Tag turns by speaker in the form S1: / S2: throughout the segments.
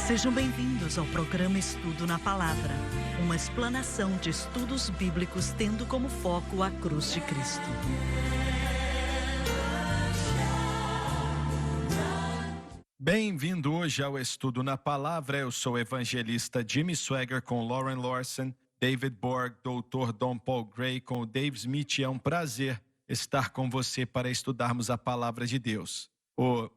S1: Sejam bem-vindos ao programa Estudo na Palavra, uma explanação de estudos bíblicos tendo como foco a cruz de Cristo.
S2: Bem-vindo hoje ao Estudo na Palavra. Eu sou o evangelista Jimmy Swaggart com Lauren Larson, David Borg, Dr. Don Paul Gray com o Dave Smith. É um prazer estar com você para estudarmos a Palavra de Deus. O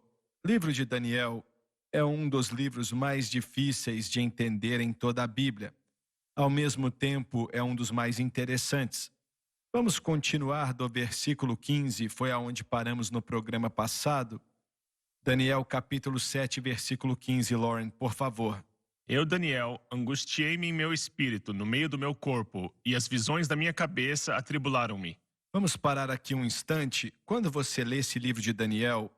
S2: livro de Daniel é um dos livros mais difíceis de entender em toda a Bíblia. Ao mesmo tempo, é um dos mais interessantes. Vamos continuar do versículo 15, foi aonde paramos no programa passado. Daniel capítulo 7, versículo 15, Lauren, por favor.
S3: Eu, Daniel, angustiei-me em meu espírito, no meio do meu corpo, e as visões da minha cabeça atribularam-me.
S2: Vamos parar aqui um instante. Quando você lê esse livro de Daniel,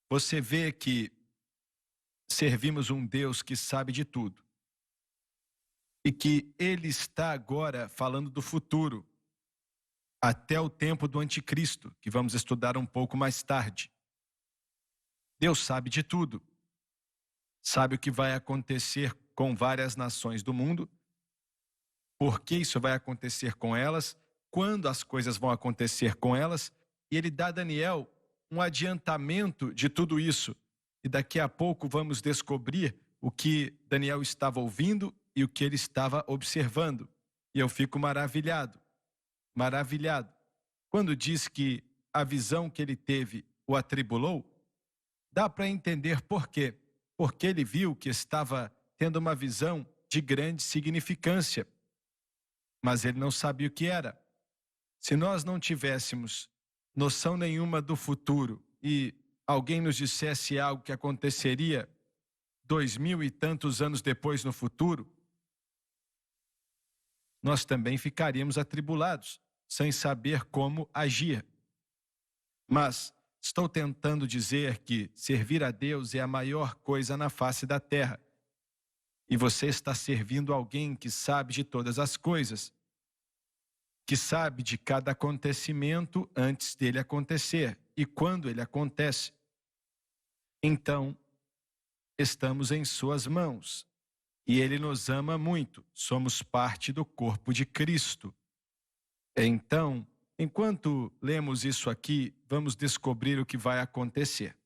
S2: você vê que servimos um Deus que sabe de tudo. E que Ele está agora falando do futuro, até o tempo do anticristo, que vamos estudar um pouco mais tarde. Deus sabe de tudo. Sabe o que vai acontecer com várias nações do mundo, por que isso vai acontecer com elas, quando as coisas vão acontecer com elas, e Ele dá a Daniel um adiantamento de tudo isso. E daqui a pouco vamos descobrir o que Daniel estava ouvindo e o que ele estava observando. E eu fico maravilhado. Quando diz que a visão que ele teve o atribulou, dá para entender por quê. Porque ele viu que estava tendo uma visão de grande significância. Mas ele não sabia o que era. Se nós não tivéssemos noção nenhuma do futuro e alguém nos dissesse algo que aconteceria 2000 e tantos anos depois no futuro, nós também ficaríamos atribulados, sem saber como agir. Mas estou tentando dizer que servir a Deus é a maior coisa na face da terra. E você está servindo alguém que sabe de todas as coisas, que sabe de cada acontecimento antes dele acontecer e quando ele acontece. Então, estamos em suas mãos e Ele nos ama muito, somos parte do corpo de Cristo. Então, enquanto lemos isso aqui, vamos descobrir o que vai acontecer.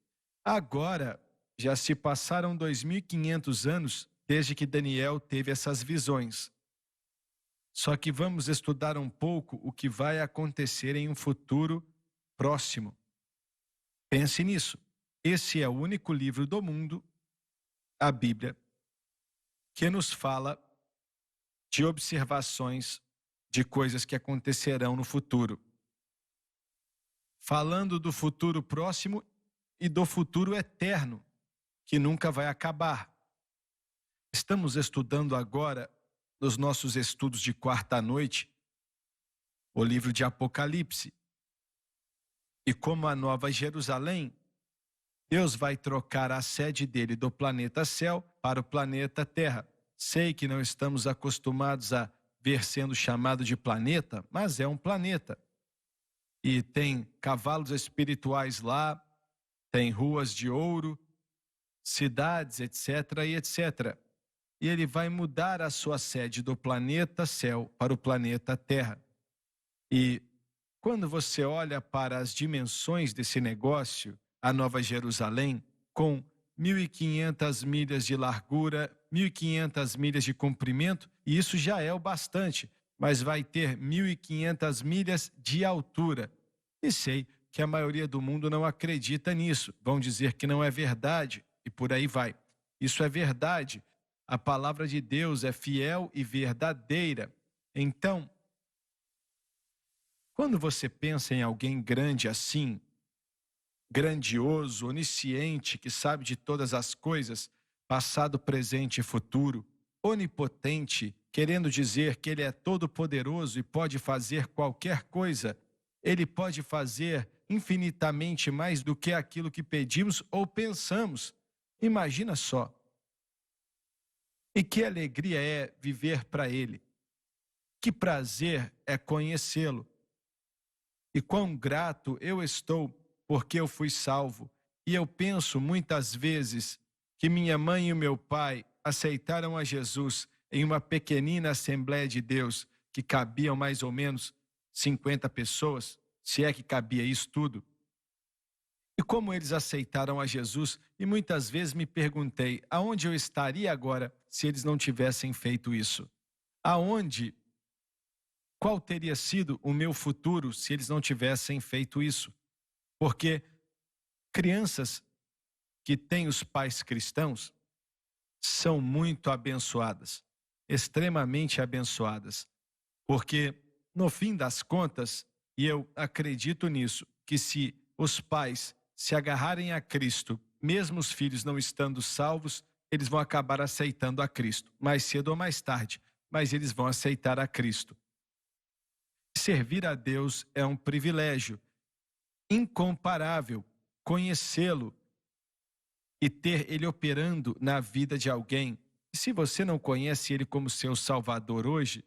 S2: Agora, já se passaram 2.500 anos desde que Daniel teve essas visões. Só que vamos estudar um pouco o que vai acontecer em um futuro próximo. Pense nisso. Esse é o único livro do mundo, a Bíblia, que nos fala de observações de coisas que acontecerão no futuro. Falando do futuro próximo e do futuro eterno, que nunca vai acabar. Estamos estudando agora, nos nossos estudos de quarta noite, o livro de Apocalipse. E como a Nova Jerusalém, Deus vai trocar a sede dele do planeta céu para o planeta terra. Sei que não estamos acostumados a ver sendo chamado de planeta, mas é um planeta. E tem cavalos espirituais lá, tem ruas de ouro, cidades, etc. e etc. E ele vai mudar a sua sede do planeta céu para o planeta terra. E quando você olha para as dimensões desse negócio, a Nova Jerusalém, com 1.500 milhas de largura, 1.500 milhas de comprimento, e isso já é o bastante, mas vai ter 1.500 milhas de altura. E sei que a maioria do mundo não acredita nisso, vão dizer que não é verdade, e por aí vai. Isso é verdade, a palavra de Deus é fiel e verdadeira. Então, quando você pensa em alguém grande assim, grandioso, onisciente, que sabe de todas as coisas, passado, presente e futuro, onipotente, querendo dizer que Ele é todo-poderoso e pode fazer qualquer coisa, Ele pode fazer infinitamente mais do que aquilo que pedimos ou pensamos. Imagina só. E que alegria é viver para Ele. Que prazer é conhecê-lo. E quão grato eu estou porque eu fui salvo. E eu penso muitas vezes que minha mãe e o meu pai aceitaram a Jesus em uma pequenina Assembleia de Deus que cabiam mais ou menos 50 pessoas, se é que cabia isso tudo. E como eles aceitaram a Jesus, e muitas vezes me perguntei aonde eu estaria agora se eles não tivessem feito isso. Qual teria sido o meu futuro se eles não tivessem feito isso? Porque crianças que têm os pais cristãos são muito abençoadas, extremamente abençoadas. Porque, no fim das contas, e eu acredito nisso, que se os pais se agarrarem a Cristo, mesmo os filhos não estando salvos, eles vão acabar aceitando a Cristo, mais cedo ou mais tarde, mas eles vão aceitar a Cristo. Servir a Deus é um privilégio incomparável. Conhecê-lo e ter Ele operando na vida de alguém. E se você não conhece Ele como seu Salvador hoje,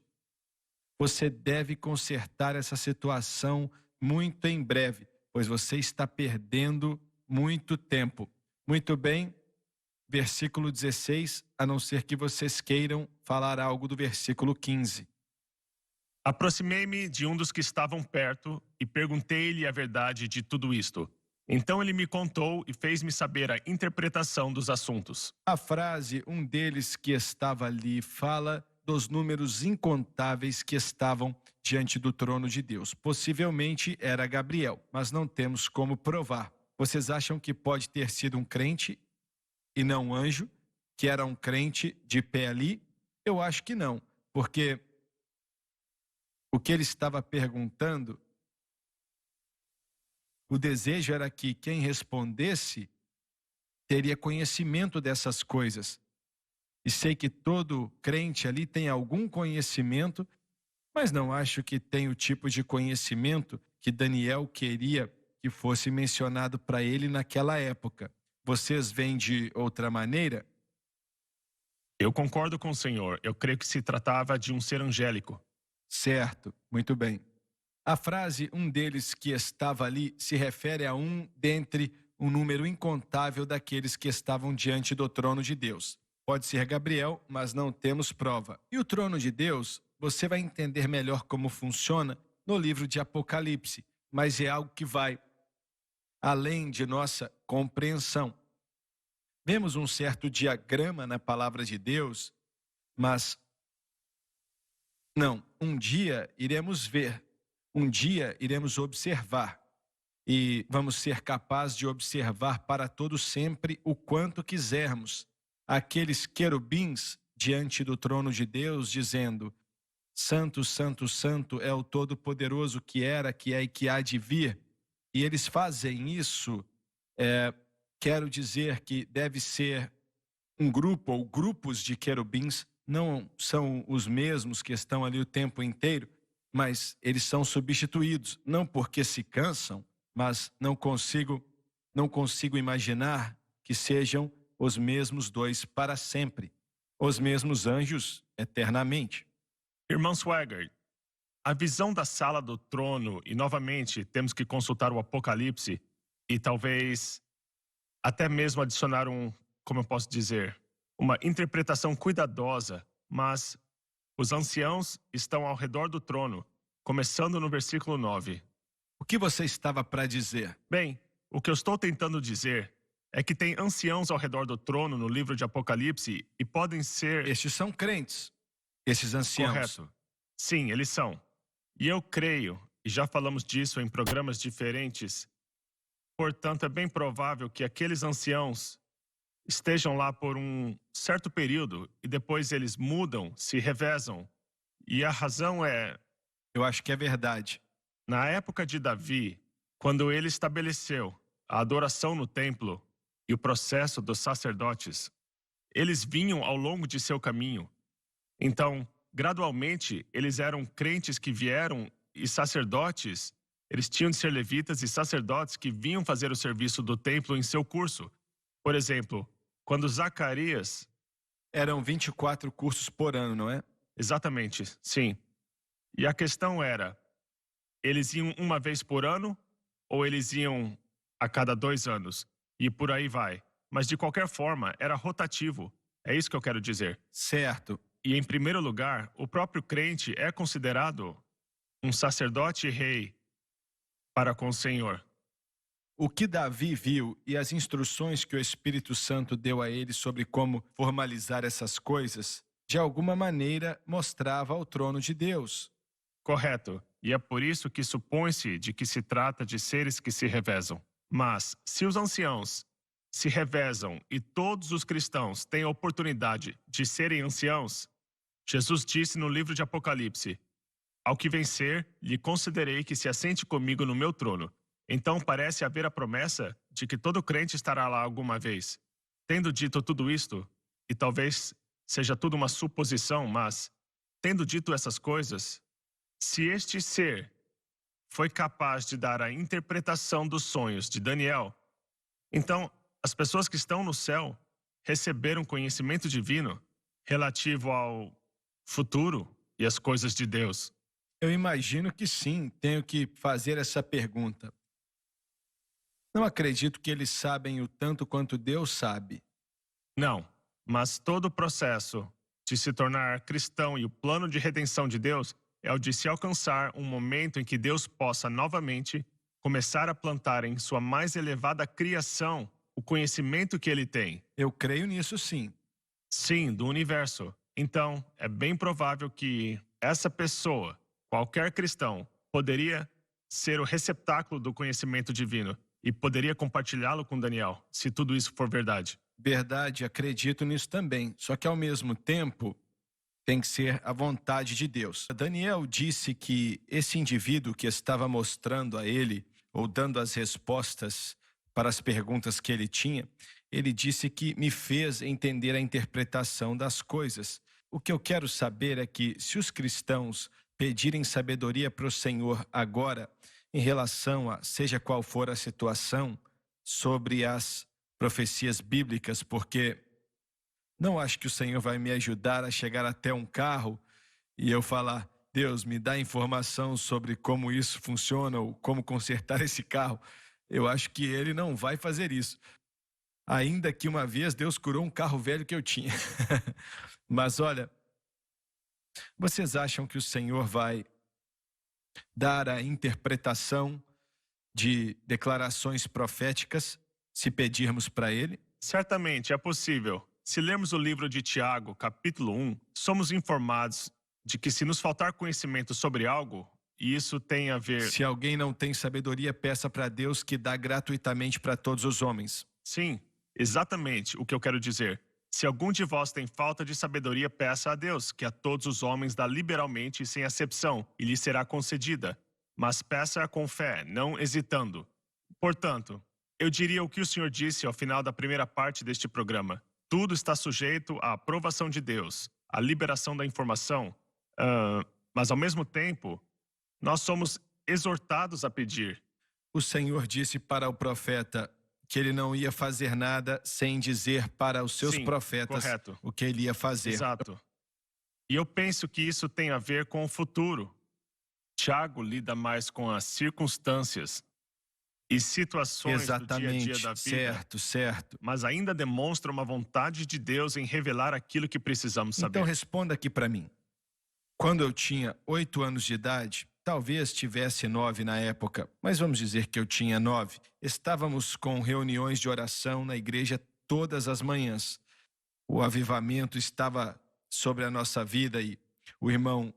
S2: você deve consertar essa situação muito em breve, pois você está perdendo muito tempo. Muito bem, versículo 16, a não ser que vocês queiram falar algo do versículo 15.
S3: Aproximei-me de um dos que estavam perto e perguntei-lhe a verdade de tudo isto. Então ele me contou e fez-me saber a interpretação dos assuntos.
S2: A frase, um deles que estava ali, fala dos números incontáveis que estavam diante do trono de Deus. Possivelmente era Gabriel, mas não temos como provar. Vocês acham que pode ter sido um crente e não um anjo, que era um crente de pé ali? Eu acho que não, porque o que ele estava perguntando, o desejo era que quem respondesse teria conhecimento dessas coisas. E sei que todo crente ali tem algum conhecimento, mas não acho que tem o tipo de conhecimento que Daniel queria que fosse mencionado para ele naquela época. Vocês veem de outra maneira?
S3: Eu concordo com o senhor. Eu creio que se tratava de um ser angélico.
S2: Certo, muito bem. A frase, um deles que estava ali, se refere a um dentre um número incontável daqueles que estavam diante do trono de Deus. Pode ser Gabriel, mas não temos prova. E o trono de Deus, você vai entender melhor como funciona no livro de Apocalipse, mas é algo que vai além de nossa compreensão. Vemos um certo diagrama na palavra de Deus, mas não, um dia iremos ver, um dia iremos observar e vamos ser capazes de observar para todo sempre o quanto quisermos aqueles querubins diante do trono de Deus dizendo: Santo, Santo, Santo é o Todo-Poderoso que era, que é e que há de vir. E eles fazem isso, quero dizer que deve ser um grupo ou grupos de querubins, não são os mesmos que estão ali o tempo inteiro, mas eles são substituídos, não porque se cansam, mas não consigo imaginar que sejam os mesmos dois para sempre, os mesmos anjos eternamente.
S3: Irmão Swagger, a visão da sala do trono, e novamente temos que consultar o Apocalipse e talvez até mesmo adicionar como eu posso dizer, uma interpretação cuidadosa, mas os anciãos estão ao redor do trono, começando no versículo 9.
S2: O que você estava para dizer?
S3: Bem, o que eu estou tentando dizer é que tem anciãos ao redor do trono no livro de Apocalipse e podem ser...
S2: Estes são crentes, esses anciãos.
S3: Correto. Sim, eles são. E eu creio, e já falamos disso em programas diferentes, portanto é bem provável que aqueles anciãos estejam lá por um certo período e depois eles mudam, se revezam. E a razão é...
S2: Eu acho que é verdade.
S3: Na época de Davi, quando ele estabeleceu a adoração no templo e o processo dos sacerdotes, eles vinham ao longo de seu caminho. Então, gradualmente, eles eram crentes que vieram e sacerdotes, eles tinham de ser levitas e sacerdotes que vinham fazer o serviço do templo em seu curso. Por exemplo, quando Zacarias...
S2: Eram 24 cursos por ano, não é?
S3: Exatamente, sim. E a questão era, eles iam uma vez por ano ou eles iam a cada 2 anos? E por aí vai. Mas de qualquer forma, era rotativo. É isso que eu quero dizer.
S2: Certo.
S3: E, em primeiro lugar, o próprio crente é considerado um sacerdote e rei para com o Senhor.
S2: O que Davi viu e as instruções que o Espírito Santo deu a ele sobre como formalizar essas coisas, de alguma maneira mostrava o trono de Deus.
S3: Correto. E é por isso que supõe-se de que se trata de seres que se revezam. Mas, se os anciãos se revezam e todos os cristãos têm a oportunidade de serem anciãos, Jesus disse no livro de Apocalipse: ao que vencer, lhe concederei que se assente comigo no meu trono. Então parece haver a promessa de que todo crente estará lá alguma vez. Tendo dito tudo isto, e talvez seja tudo uma suposição, mas, tendo dito essas coisas, se este ser foi capaz de dar a interpretação dos sonhos de Daniel, então as pessoas que estão no céu receberam conhecimento divino relativo ao futuro e às coisas de Deus.
S2: Eu imagino que sim, tenho que fazer essa pergunta. Não acredito que eles sabem o tanto quanto Deus sabe.
S3: Não, mas todo o processo de se tornar cristão e o plano de redenção de Deus é o de se alcançar um momento em que Deus possa novamente começar a plantar em sua mais elevada criação o conhecimento que ele tem.
S2: Eu creio nisso sim.
S3: Sim, do universo. Então, é bem provável que essa pessoa, qualquer cristão, poderia ser o receptáculo do conhecimento divino e poderia compartilhá-lo com Daniel, se tudo isso for verdade.
S2: Verdade, acredito nisso também. Só que ao mesmo tempo, tem que ser a vontade de Deus. Daniel disse que esse indivíduo que estava mostrando a ele, ou dando as respostas para as perguntas que ele tinha, ele disse que me fez entender a interpretação das coisas. O que eu quero saber é que se os cristãos pedirem sabedoria para o Senhor agora, em relação a seja qual for a situação, sobre as profecias bíblicas, porque não acho que o Senhor vai me ajudar a chegar até um carro e eu falar: Deus, me dá informação sobre como isso funciona ou como consertar esse carro. Eu acho que ele não vai fazer isso. Ainda que uma vez Deus curou um carro velho que eu tinha. Mas olha, vocês acham que o Senhor vai dar a interpretação de declarações proféticas se pedirmos para ele?
S3: Certamente, é possível. Se lermos o livro de Tiago, capítulo 1, somos informados de que se nos faltar conhecimento sobre algo, e isso tem a ver...
S2: Se alguém não tem sabedoria, peça para Deus que dá gratuitamente para todos os homens.
S3: Sim, exatamente o que eu quero dizer. Se algum de vós tem falta de sabedoria, peça a Deus, que a todos os homens dá liberalmente e sem acepção, e lhe será concedida. Mas peça com fé, não hesitando. Portanto, eu diria o que o Senhor disse ao final da primeira parte deste programa. Tudo está sujeito à aprovação de Deus, à liberação da informação, mas ao mesmo tempo, nós somos exortados a pedir.
S2: O Senhor disse para o profeta que ele não ia fazer nada sem dizer para os seus profetas
S3: correto.
S2: O que ele ia fazer.
S3: Exato. E eu penso que isso tem a ver com o futuro. Tiago lida mais com as circunstâncias e situações do dia a dia da vida.
S2: Certo.
S3: Mas ainda demonstra uma vontade de Deus em revelar aquilo que precisamos saber.
S2: Então responda aqui para mim. Quando eu tinha 8 anos de idade, talvez tivesse 9 na época, mas vamos dizer que eu tinha 9. Estávamos com reuniões de oração na igreja todas as manhãs. O avivamento estava sobre a nossa vida e o irmão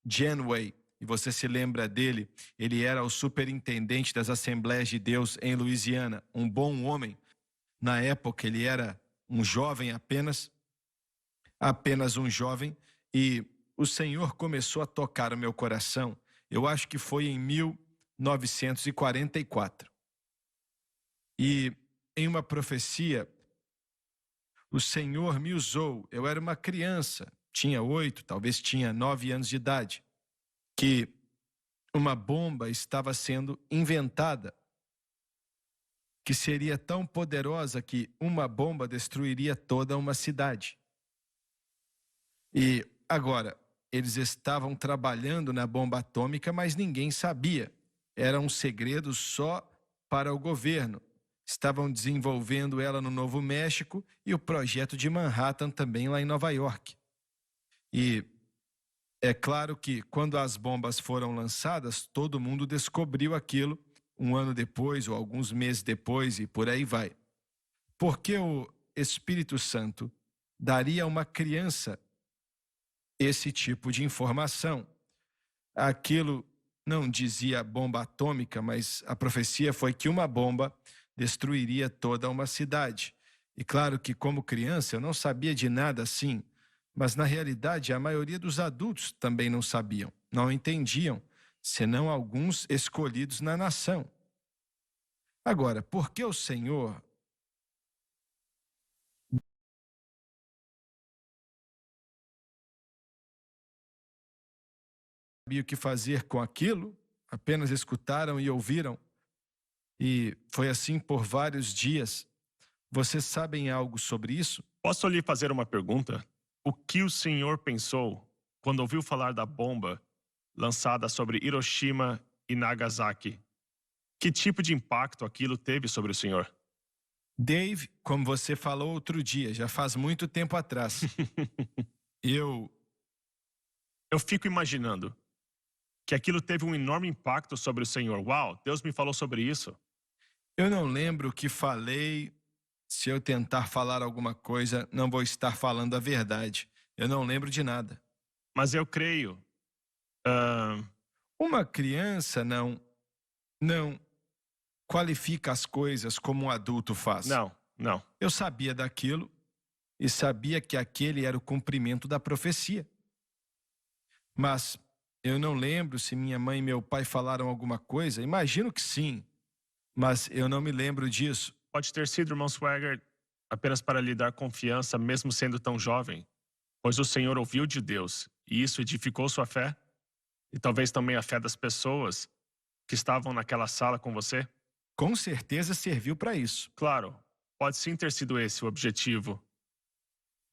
S2: Janway, e você se lembra dele, ele era o superintendente das Assembleias de Deus em Louisiana, um bom homem. Na época ele era um jovem apenas um jovem, e o Senhor começou a tocar o meu coração. Eu acho que foi em 1944. E em uma profecia, o Senhor me usou. Eu era uma criança, tinha 8, talvez tinha 9 anos de idade, que uma bomba estava sendo inventada, que seria tão poderosa que uma bomba destruiria toda uma cidade. E agora, eles estavam trabalhando na bomba atômica, mas ninguém sabia. Era um segredo só para o governo. estavam desenvolvendo ela no Novo México e o projeto de Manhattan também lá em Nova York. E é claro que quando as bombas foram lançadas, todo mundo descobriu aquilo um ano depois ou alguns meses depois e por aí vai. Porque o Espírito Santo daria a uma criança esse tipo de informação? Aquilo não dizia bomba atômica, mas a profecia foi que uma bomba destruiria toda uma cidade. E claro que, como criança, eu não sabia de nada assim, mas na realidade a maioria dos adultos também não sabiam, não entendiam, senão alguns escolhidos na nação. Agora, por que o Senhor sabia o que fazer com aquilo? Apenas escutaram e ouviram. E foi assim por vários dias. Vocês sabem algo sobre isso?
S3: Posso lhe fazer uma pergunta? O que o senhor pensou quando ouviu falar da bomba lançada sobre Hiroshima e Nagasaki? Que tipo de impacto aquilo teve sobre o senhor?
S2: Dave, como você falou outro dia, já faz muito tempo atrás. Eu
S3: Eu fico imaginando que aquilo teve um enorme impacto sobre o senhor. Uau, Deus me falou sobre isso.
S2: eu não lembro o que falei. Se eu tentar falar alguma coisa, não vou estar falando a verdade. Eu não lembro de nada.
S3: Mas eu creio. ah,
S2: Uma criança não qualifica as coisas como um adulto faz.
S3: não.
S2: Eu sabia daquilo e sabia que aquele era o cumprimento da profecia. Mas eu não lembro se minha mãe e meu pai falaram alguma coisa. Imagino que sim, mas eu não me lembro disso.
S3: Pode ter sido, irmão Swagger, apenas para lhe dar confiança, mesmo sendo tão jovem, pois o Senhor ouviu de Deus e isso edificou sua fé e talvez também a fé das pessoas que estavam naquela sala com você.
S2: Com certeza serviu para isso.
S3: Claro, pode sim ter sido esse o objetivo.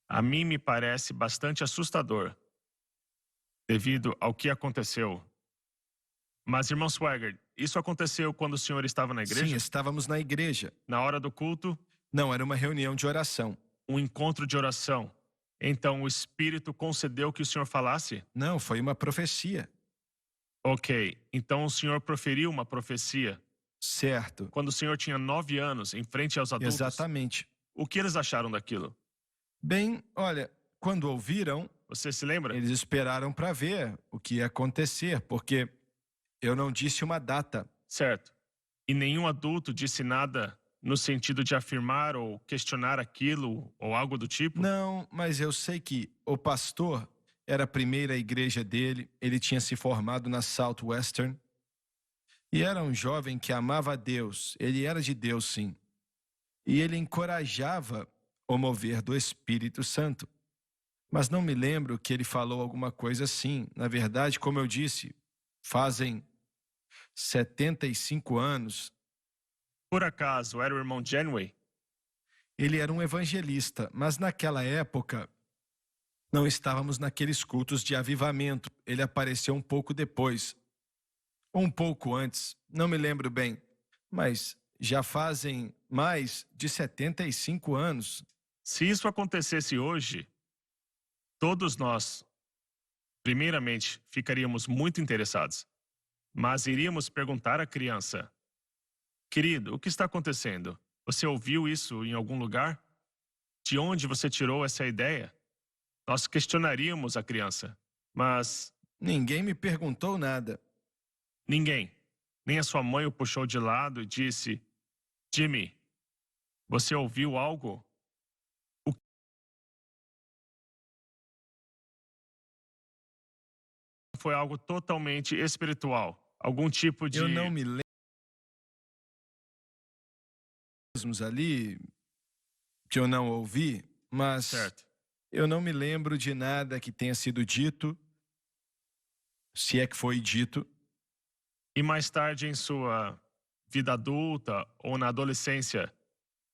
S3: A mim me parece bastante assustador devido ao que aconteceu. Mas, irmão Swagger, isso aconteceu quando o senhor estava na igreja?
S2: Sim, estávamos na igreja.
S3: Na hora do culto,
S2: Não, era uma reunião de oração.
S3: um encontro de oração. Então o Espírito concedeu que o senhor falasse?
S2: Não, foi uma profecia.
S3: Ok, então o senhor proferiu uma profecia
S2: Certo,
S3: quando o senhor tinha 9 anos, em frente aos adultos?
S2: exatamente.
S3: O que eles acharam daquilo?
S2: Bem, olha, quando ouviram,
S3: Você se lembra?
S2: eles esperaram para ver o que ia acontecer, porque eu não disse uma data.
S3: Certo. E nenhum adulto disse nada no sentido de afirmar ou questionar aquilo ou algo do tipo?
S2: Não, mas eu sei que o pastor era a primeira igreja dele, ele tinha se formado na Southwestern e era um jovem que amava a Deus, ele era de Deus sim. E ele encorajava o mover do Espírito Santo. Mas não me lembro que ele falou alguma coisa assim. Na verdade, como eu disse, fazem 75 anos.
S3: Por acaso era o irmão Janeway?
S2: Ele era um evangelista, mas naquela época não estávamos naqueles cultos de avivamento. Ele apareceu um pouco depois, ou um pouco antes, não me lembro bem, mas já fazem mais de 75 anos.
S3: Se isso acontecesse hoje, todos nós, primeiramente, ficaríamos muito interessados. Mas iríamos perguntar à criança: querido, o que está acontecendo? Você ouviu isso em algum lugar? De onde você tirou essa ideia? Nós questionaríamos a criança, mas
S2: Ninguém me perguntou nada.
S3: ninguém, nem a sua mãe o puxou de lado e disse: Jimmy, você ouviu algo? O foi algo totalmente espiritual, algum tipo de...
S2: Eu não me lembro ali que eu não ouvi, mas
S3: Certo.
S2: eu não me lembro de nada que tenha sido dito, se é que foi dito.
S3: E mais tarde em sua vida adulta ou na adolescência,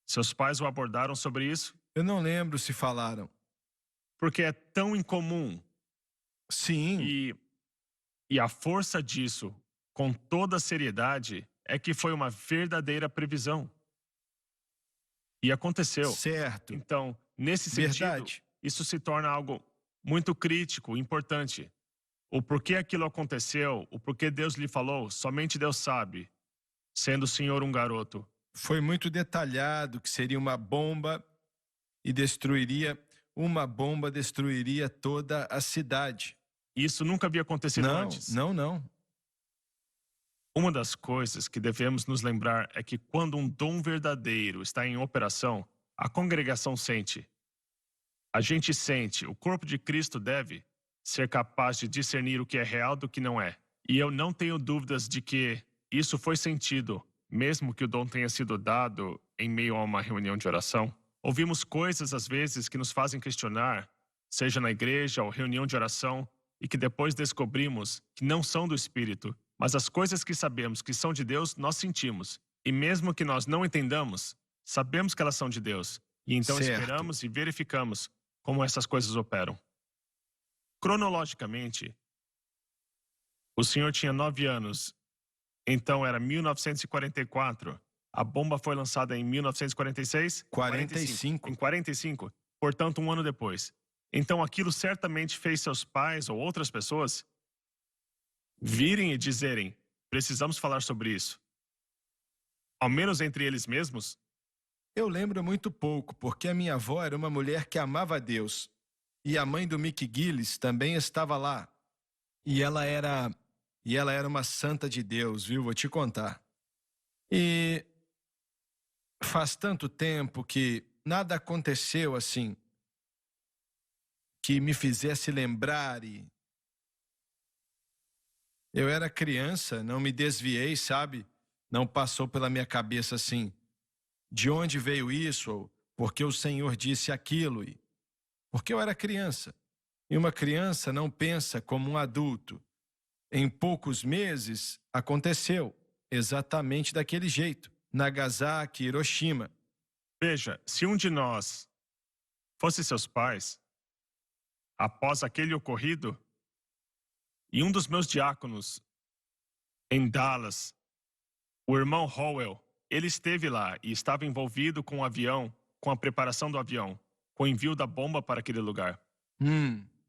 S3: seus pais o abordaram sobre isso?
S2: Eu não lembro se falaram.
S3: Porque é tão incomum
S2: Sim,
S3: e a força disso, com toda a seriedade, é que foi uma verdadeira previsão. E aconteceu.
S2: Certo.
S3: Então, nesse sentido,
S2: Verdade.
S3: isso se torna algo muito crítico, importante. O porquê aquilo aconteceu, o porquê Deus lhe falou, somente Deus sabe, sendo o senhor um garoto.
S2: Foi muito detalhado que seria uma bomba e destruiria toda a cidade.
S3: Isso nunca havia acontecido antes.
S2: Não.
S3: Uma das coisas que devemos nos lembrar é que quando um dom verdadeiro está em operação, a congregação sente. A gente sente, o corpo de Cristo deve ser capaz de discernir o que é real do que não é. E eu não tenho dúvidas de que isso foi sentido, mesmo que o dom tenha sido dado em meio a uma reunião de oração. Ouvimos coisas, às vezes, que nos fazem questionar, seja na igreja ou reunião de oração, e que depois descobrimos que não são do Espírito. Mas as coisas que sabemos que são de Deus, nós sentimos. E mesmo que nós não entendamos, sabemos que elas são de Deus. E então
S2: Certo.
S3: esperamos e verificamos como essas coisas operam. Cronologicamente, o senhor tinha 9 anos, então era 1944. A bomba foi lançada em 1946?
S2: 45.
S3: Em 45, portanto, um ano depois. Então aquilo certamente fez seus pais ou outras pessoas virem e dizerem: precisamos falar sobre isso. Ao menos entre eles mesmos.
S2: Eu lembro muito pouco, porque a minha avó era uma mulher que amava a Deus. E a mãe do Mick Gillis também estava lá. E ela era uma santa de Deus, viu? Vou te contar. E faz tanto tempo que nada aconteceu assim que me fizesse lembrar. E eu era criança, não me desviei, sabe? Não passou pela minha cabeça assim, de onde veio isso, ou porque o Senhor disse aquilo, e porque eu era criança. E uma criança não pensa como um adulto. Em poucos meses, aconteceu exatamente daquele jeito. Nagasaki, Hiroshima.
S3: Veja, se um de nós fosse seus pais, após aquele ocorrido, e um dos meus diáconos em Dallas, o irmão Howell, ele esteve lá e estava envolvido com o avião, com a preparação do avião, com o envio da bomba para aquele lugar.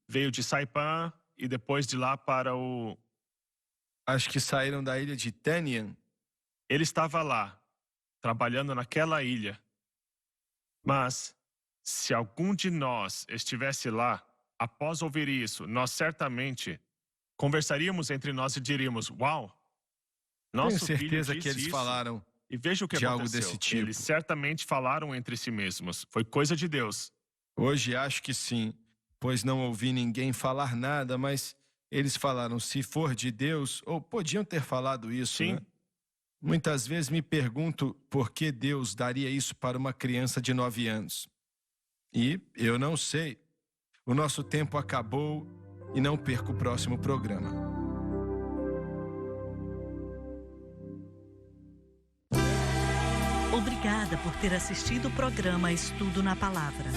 S3: Veio de Saipan e depois de lá para o...
S2: Acho que saíram da ilha de Tinian.
S3: Ele estava lá, trabalhando naquela ilha. Mas, se algum de nós estivesse lá, após ouvir isso, nós certamente conversaríamos entre nós e diríamos: uau, nosso
S2: Tenho
S3: filho
S2: certeza
S3: disse
S2: que eles
S3: isso.
S2: falaram
S3: E veja o que
S2: de algo
S3: aconteceu.
S2: desse tipo.
S3: Eles certamente falaram entre si mesmos. Foi coisa de Deus.
S2: Hoje acho que sim, pois não ouvi ninguém falar nada, mas eles falaram: se for de Deus, ou podiam ter falado isso,
S3: Sim.
S2: né? Muitas vezes me pergunto por que Deus daria isso para uma criança de 9 anos. E eu não sei. O nosso tempo acabou e não perca o próximo programa.
S1: Obrigada por ter assistido o programa Estudo na Palavra.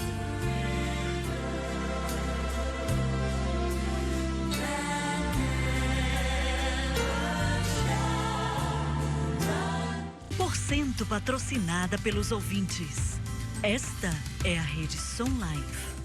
S1: Patrocinada pelos ouvintes. Esta é a Rede Som Live.